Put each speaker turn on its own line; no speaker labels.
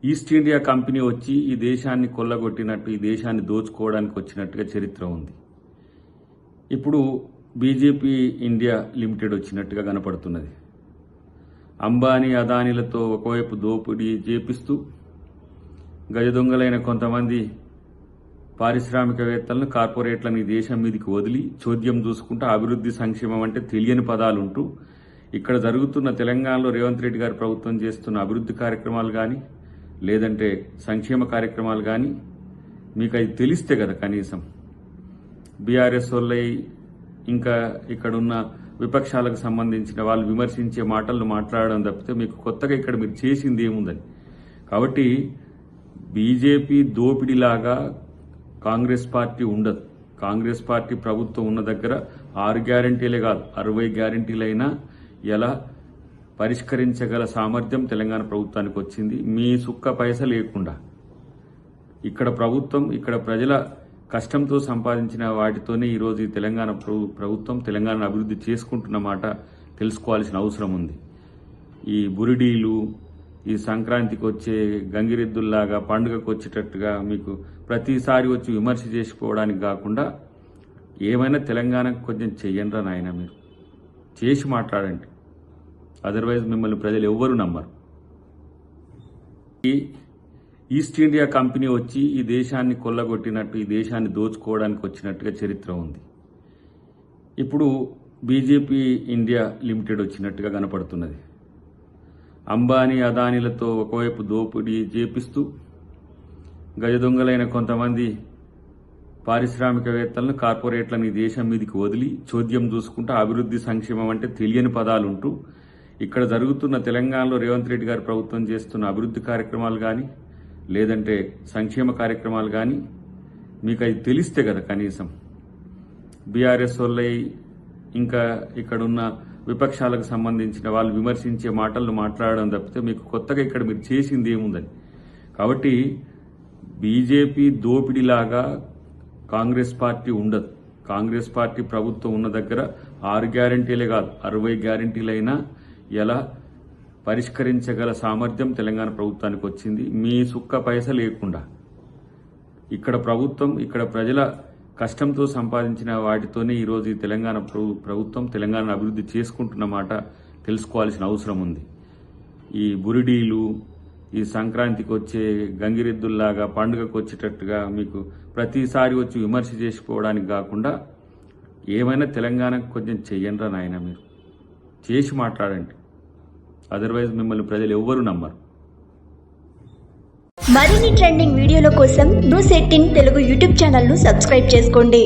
East India company వచ్చి ఈ దేశాన్ని కొల్లగొట్టినట్టు, ఈ దేశాన్ని దోచుకోవడానికి వచ్చినట్టుగా చరిత్ర ఉంది. ఇప్పుడు బీజేపీ ఇండియా లిమిటెడ్ వచ్చినట్టుగా కనపడుతున్నది. అంబానీ అదానీలతో ఒకవైపు దోపిడీ చేపిస్తూ గజదొంగలైన కొంతమంది పారిశ్రామికవేత్తలను, కార్పొరేట్లను ఈ దేశం మీదకి వదిలి చోద్యం చూసుకుంటూ అభివృద్ధి, సంక్షేమం అంటే తెలియని పదాలుంటూ ఇక్కడ జరుగుతున్న తెలంగాణలో రేవంత్ రెడ్డి గారి ప్రభుత్వం చేస్తున్న అభివృద్ధి కార్యక్రమాలు కానీ, లేదంటే సంక్షేమ కార్యక్రమాలు కానీ మీకు అది తెలిస్తే కదా కనీసం. బీఆర్ఎస్ వాళ్ళై ఇంకా ఇక్కడున్న విపక్షాలకు సంబంధించిన వాళ్ళు విమర్శించే మాటలను మాట్లాడడం తప్పితే మీకు కొత్తగా ఇక్కడ మీరు చేసింది ఏముందని. కాబట్టి బీజేపీ దోపిడీలాగా కాంగ్రెస్ పార్టీ ఉండదు. కాంగ్రెస్ పార్టీ ప్రభుత్వం ఉన్న దగ్గర 6 గ్యారంటీలే కాదు 60 గ్యారంటీలైనా ఎలా పరిష్కరించగల సామర్థ్యం తెలంగాణ ప్రభుత్వానికి వచ్చింది. మీ సుక్క పైస లేకుండా ఇక్కడ ప్రభుత్వం, ఇక్కడ ప్రజల కష్టంతో సంపాదించిన వాటితోనే ఈరోజు ఈ తెలంగాణ ప్రభుత్వం తెలంగాణను అభివృద్ధి చేసుకుంటున్న మాట తెలుసుకోవాల్సిన అవసరం ఉంది. ఈ బురిడీలు, ఈ సంక్రాంతికి వచ్చే గంగిరెద్దుల్లాగా పండుగకు వచ్చేటట్టుగా మీకు ప్రతిసారి వచ్చి విమర్శ చేసుకోవడానికి కాకుండా ఏమైనా తెలంగాణకు కొంచెం చెయ్యండి నాయన, మీరు చేసి మాట్లాడండి. అదర్వైజ్ మిమ్మల్ని ప్రజలు ఎవ్వరూ నమ్మరు. ఈస్ట్ ఇండియా కంపెనీ వచ్చి ఈ దేశాన్ని కొల్లగొట్టినట్టు, ఈ దేశాన్ని దోచుకోవడానికి వచ్చినట్టుగా చరిత్ర ఉంది. ఇప్పుడు బీజేపీ ఇండియా లిమిటెడ్ వచ్చినట్టుగా కనపడుతున్నది. అంబానీ అదానీలతో ఒకవైపు దోపిడీ చేపిస్తూ గజదొంగలైన కొంతమంది పారిశ్రామికవేత్తలను, కార్పొరేట్లను ఈ దేశం మీదకి వదిలి చోద్యం చూసుకుంటూ అభివృద్ధి, సంక్షేమం అంటే తెలియని పదాలుంటూ ఇక్కడ జరుగుతున్న తెలంగాణలో రేవంత్ రెడ్డి గారి ప్రభుత్వం చేస్తున్న అభివృద్ధి కార్యక్రమాలు కానీ, లేదంటే సంక్షేమ కార్యక్రమాలు కానీ మీకు అది తెలిస్తే కదా కనీసం. బీఆర్ఎస్ వాళ్ళై ఇంకా ఇక్కడున్న విపక్షాలకు సంబంధించిన వాళ్ళు విమర్శించే మాటలను మాట్లాడడం తప్పితే మీకు కొత్తగా ఇక్కడ మీరు చేసింది ఏముందని. కాబట్టి బీజేపీ దోపిడీలాగా కాంగ్రెస్ పార్టీ ఉండదు. కాంగ్రెస్ పార్టీ ప్రభుత్వం ఉన్న దగ్గర 6 గ్యారంటీలే కాదు 60 గ్యారంటీలైనా ఎలా పరిష్కరించగల సామర్థ్యం తెలంగాణ ప్రభుత్వానికి వచ్చింది. మీ సుక్క పైస లేకుండా ఇక్కడ ప్రభుత్వం, ఇక్కడ ప్రజల కష్టంతో సంపాదించిన వాటితోనే ఈరోజు ఈ తెలంగాణ ప్రభుత్వం తెలంగాణను అభివృద్ధి చేసుకుంటున్న మాట తెలుసుకోవాల్సిన అవసరం ఉంది. ఈ బురిడీలు, ఈ సంక్రాంతికి వచ్చే గంగిరెద్దుల్లాగా పండుగకు వచ్చేటట్టుగా మీకు ప్రతిసారి వచ్చి విమర్శ చేసుకోవడానికి కాకుండా ఏమైనా తెలంగాణకు కొంచెం చెయ్యండి నాయన, మీరు చేసి మాట్లాడండి. అదర్వైజ్ మిమ్మల్ని ప్రజలు ఎవ్వరూ నమ్మరు.
మరిన్ని ట్రెండింగ్ వీడియోల కోసం న్యూస్ 18 తెలుగు యూట్యూబ్ ఛానల్ను సబ్స్క్రైబ్ చేసుకోండి.